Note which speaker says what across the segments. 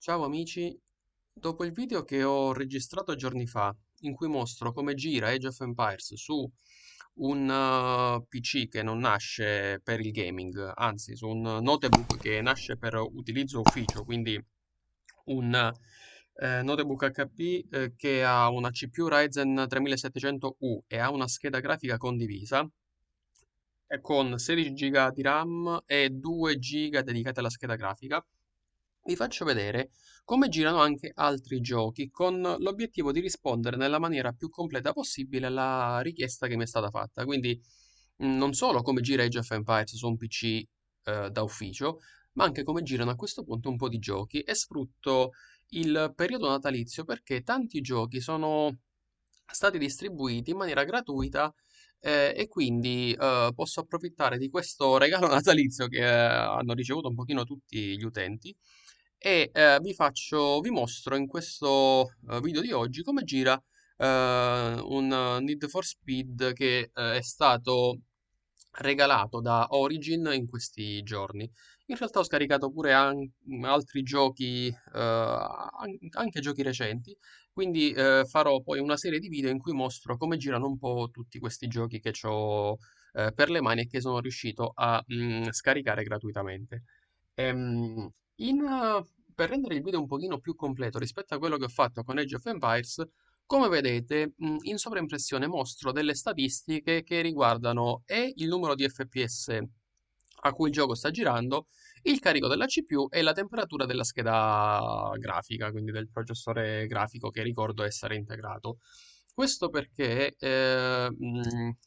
Speaker 1: Ciao amici, dopo il video che ho registrato giorni fa, in cui mostro come gira Age of Empires su un PC che non nasce per il gaming, anzi su un notebook che nasce per utilizzo ufficio, quindi un notebook HP che ha una CPU Ryzen 3700U e ha una scheda grafica condivisa, e con 16 GB di RAM e 2 GB dedicati alla scheda grafica, vi faccio vedere come girano anche altri giochi con l'obiettivo di rispondere nella maniera più completa possibile alla richiesta che mi è stata fatta. Quindi non solo come gira Age of Empires su un PC da ufficio, ma anche come girano a questo punto un po' di giochi e sfrutto il periodo natalizio perché tanti giochi sono stati distribuiti in maniera gratuita e quindi posso approfittare di questo regalo natalizio che hanno ricevuto un pochino tutti gli utenti e vi mostro in questo video di oggi come gira un Need for Speed che è stato regalato da Origin in questi giorni. In realtà ho scaricato pure altri giochi, anche giochi recenti, quindi farò poi una serie di video in cui mostro come girano un po' tutti questi giochi che ho per le mani e che sono riuscito a scaricare gratuitamente. Per rendere il video un pochino più completo rispetto a quello che ho fatto con Age of Empires, come vedete, in sovraimpressione mostro delle statistiche che riguardano e il numero di FPS a cui il gioco sta girando, il carico della CPU e la temperatura della scheda grafica, quindi del processore grafico che ricordo essere integrato. Questo perché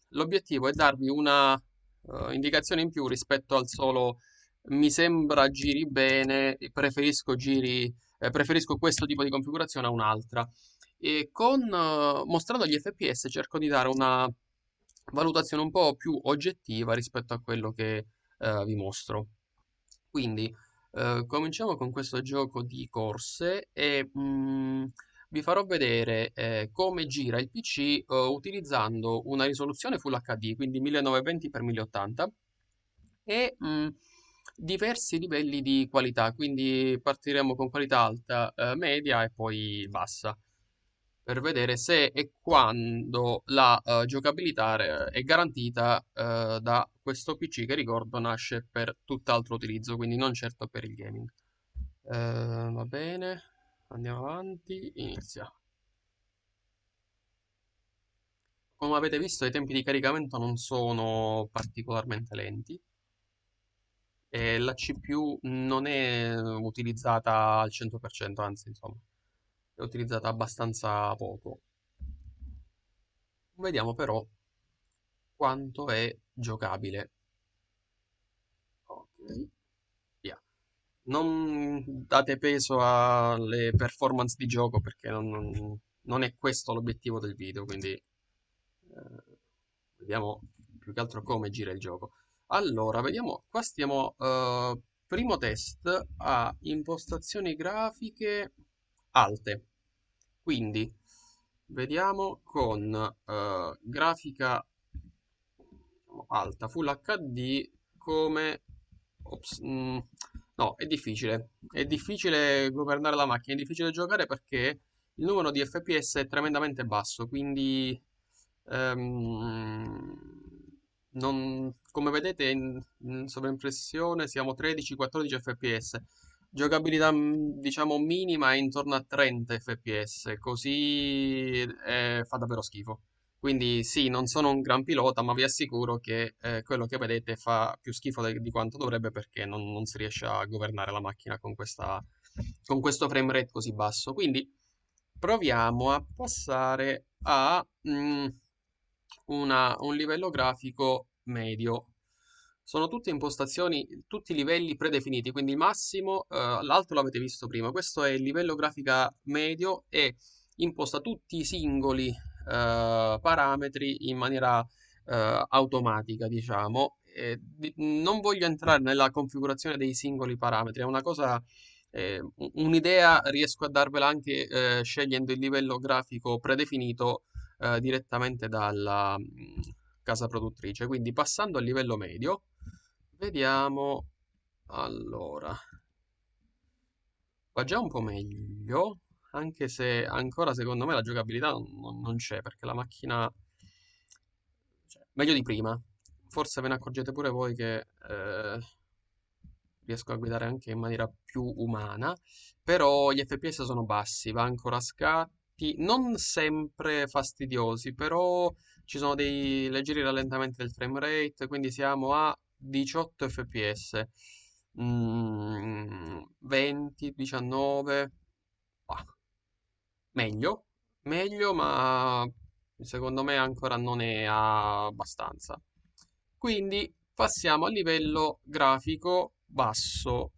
Speaker 1: l'obiettivo è darvi una indicazione in più rispetto al solo mi sembra giri bene, preferisco questo tipo di configurazione a un'altra. E mostrando gli FPS cerco di dare una valutazione un po' più oggettiva rispetto a quello che vi mostro. Quindi cominciamo con questo gioco di corse e vi farò vedere come gira il PC utilizzando una risoluzione Full HD, quindi 1920x1080 e diversi livelli di qualità, quindi partiremo con qualità alta, media e poi bassa, per vedere se e quando la giocabilità è garantita da questo PC che ricordo nasce per tutt'altro utilizzo, quindi non certo per il gaming. Va bene, andiamo avanti, inizia. Come avete visto, i tempi di caricamento non sono particolarmente lenti. E la CPU non è utilizzata al 100%, anzi, insomma, è utilizzata abbastanza poco. Vediamo però quanto è giocabile. Ok, via. Non date peso alle performance di gioco perché non è questo l'obiettivo del video, quindi vediamo più che altro come gira il gioco. Allora, vediamo, qua stiamo, primo test a impostazioni grafiche alte, quindi vediamo con grafica diciamo, alta, Full HD come... Ops, no, è difficile governare la macchina, è difficile giocare perché il numero di FPS è tremendamente basso, quindi come vedete in sovraimpressione siamo 13-14 fps. Giocabilità diciamo minima è intorno a 30 fps, così fa davvero schifo. Quindi sì, non sono un gran pilota, ma vi assicuro che quello che vedete fa più schifo di quanto dovrebbe perché non si riesce a governare la macchina con questo frame rate così basso. Quindi proviamo a passare a un livello grafico medio. Sono tutte impostazioni, tutti livelli predefiniti, quindi il massimo, l'altro l'avete visto prima, questo è il livello grafica medio e imposta tutti i singoli parametri in maniera automatica, diciamo. Non voglio entrare nella configurazione dei singoli parametri, è una cosa, un'idea riesco a darvela anche scegliendo il livello grafico predefinito direttamente dalla casa produttrice. Quindi passando al livello medio, vediamo allora. Va già un po' meglio, anche se ancora secondo me la giocabilità non c'è, perché la macchina, cioè, meglio di prima. Forse ve ne accorgete pure voi che riesco a guidare anche in maniera più umana, però gli FPS sono bassi, va ancora a scatti, non sempre fastidiosi, però ci sono dei leggeri rallentamenti del frame rate, quindi siamo a 18 fps. 20, 19, ah, meglio, meglio, ma secondo me ancora non è abbastanza. Quindi passiamo al livello grafico basso.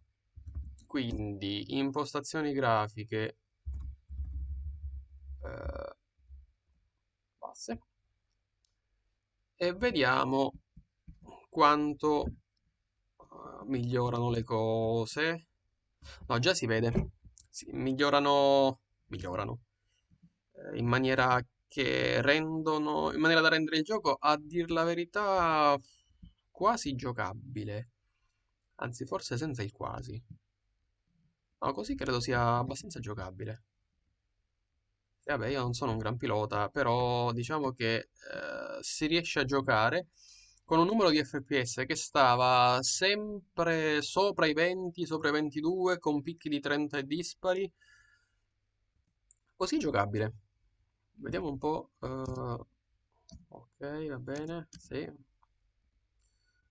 Speaker 1: Quindi impostazioni grafiche eh, basse e vediamo quanto migliorano le cose. No, già si vede. Migliorano in maniera che rendono, in maniera da rendere il gioco, a dir la verità, quasi giocabile. Anzi, forse senza il quasi. No, così credo sia abbastanza giocabile. E vabbè, io non sono un gran pilota, però diciamo che si riesce a giocare con un numero di FPS che stava sempre sopra i 20, sopra i 22, con picchi di 30 e dispari. Così giocabile. Vediamo un po'. Ok, va bene. Sì.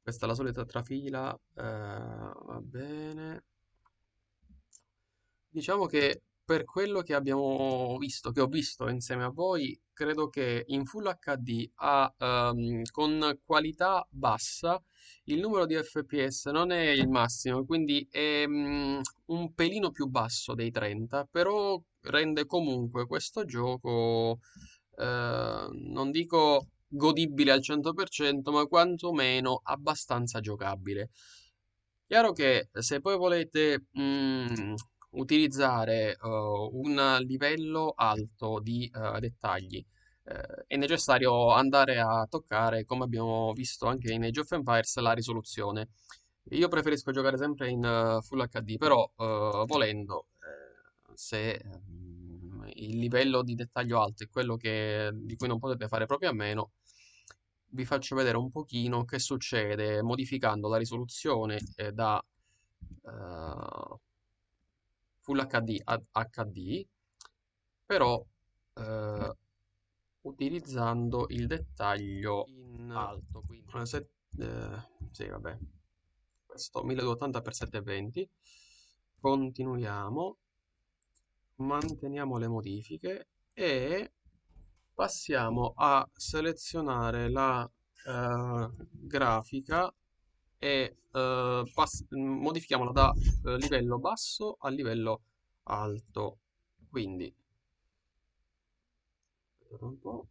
Speaker 1: Questa è la solita trafila. Va bene. Diciamo che per quello che abbiamo visto, che ho visto insieme a voi, credo che in Full HD con qualità bassa il numero di FPS non è il massimo, quindi è un pelino più basso dei 30, però rende comunque questo gioco, non dico godibile al 100%, ma quantomeno abbastanza giocabile. Chiaro che se poi volete utilizzare un livello alto di dettagli, è necessario andare a toccare, come abbiamo visto anche in Age of Empires, la risoluzione. Io preferisco giocare sempre in Full HD, però volendo, se il livello di dettaglio alto è quello di cui non potete fare proprio a meno, vi faccio vedere un pochino che succede modificando la risoluzione da eh, Full HD ad HD, però eh, utilizzando il dettaglio in alto, quindi sì, vabbè, questo 1280x720. Continuiamo, manteniamo le modifiche e passiamo a selezionare la grafica e modifichiamola da livello basso a livello alto. Quindi, aspettate un po',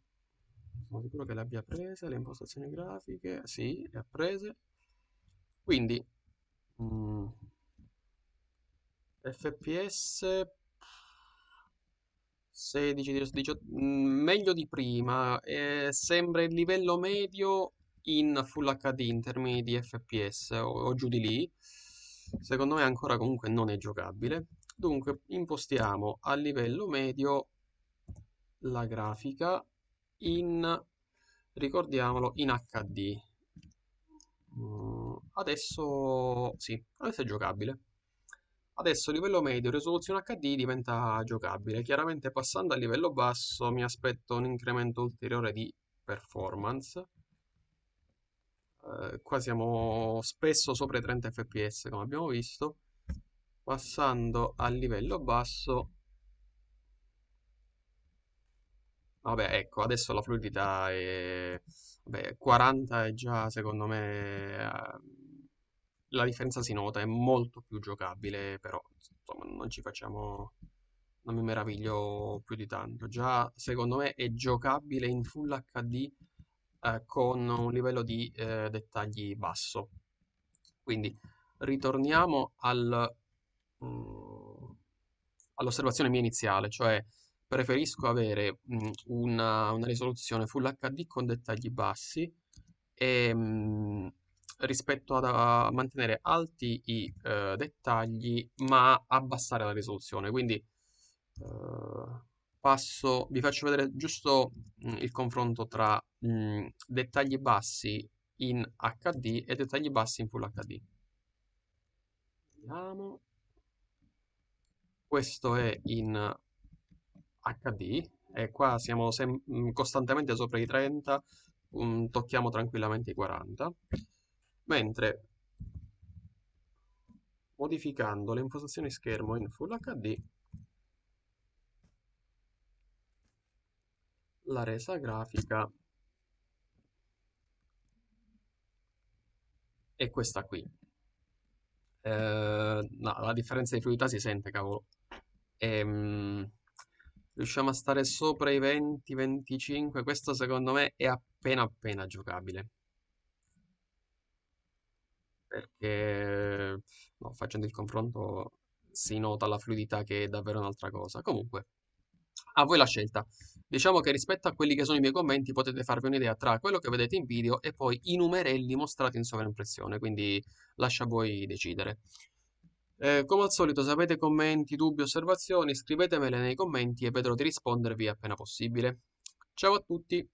Speaker 1: sono sicuro che le abbia prese le impostazioni grafiche. Sì, le ha prese. Quindi, mm, FPS 16, 18, meglio di prima, sembra il livello medio in Full HD in termini di FPS o giù di lì. Secondo me ancora comunque non è giocabile. Dunque impostiamo a livello medio la grafica in, ricordiamolo, in HD. Adesso sì, adesso è giocabile. Adesso livello medio, risoluzione HD diventa giocabile. Chiaramente passando al livello basso mi aspetto un incremento ulteriore di performance. Qua siamo spesso sopra i 30 fps come abbiamo visto. Passando al livello basso, vabbè, ecco, adesso la fluidità è... Vabbè, 40 è già, secondo me, la differenza si nota, è molto più giocabile, però, insomma, non ci facciamo... Non mi meraviglio più di tanto. Già, secondo me, è giocabile in Full HD con un livello di dettagli basso. Quindi, ritorniamo mm, all'osservazione mia iniziale, cioè preferisco avere una risoluzione Full HD con dettagli bassi e rispetto a mantenere alti i dettagli ma abbassare la risoluzione. Quindi vi faccio vedere giusto il confronto tra dettagli bassi in HD e dettagli bassi in Full HD. Vediamo. Questo è in HD e qua siamo costantemente sopra i 30, tocchiamo tranquillamente i 40, mentre modificando le impostazioni schermo in Full HD la resa grafica è questa qui. No, la differenza di fluidità si sente, cavolo. Ehm, Riusciamo a stare sopra i 20-25. Questo secondo me è appena appena giocabile. Perché no, facendo il confronto si nota la fluidità che è davvero un'altra cosa. Comunque, a voi la scelta. Diciamo che rispetto a quelli che sono i miei commenti potete farvi un'idea tra quello che vedete in video e poi i numerelli mostrati in sovraimpressione, quindi lascia a voi decidere. Come al solito, se avete commenti, dubbi, osservazioni, scrivetemele nei commenti e vedrò di rispondervi appena possibile. Ciao a tutti!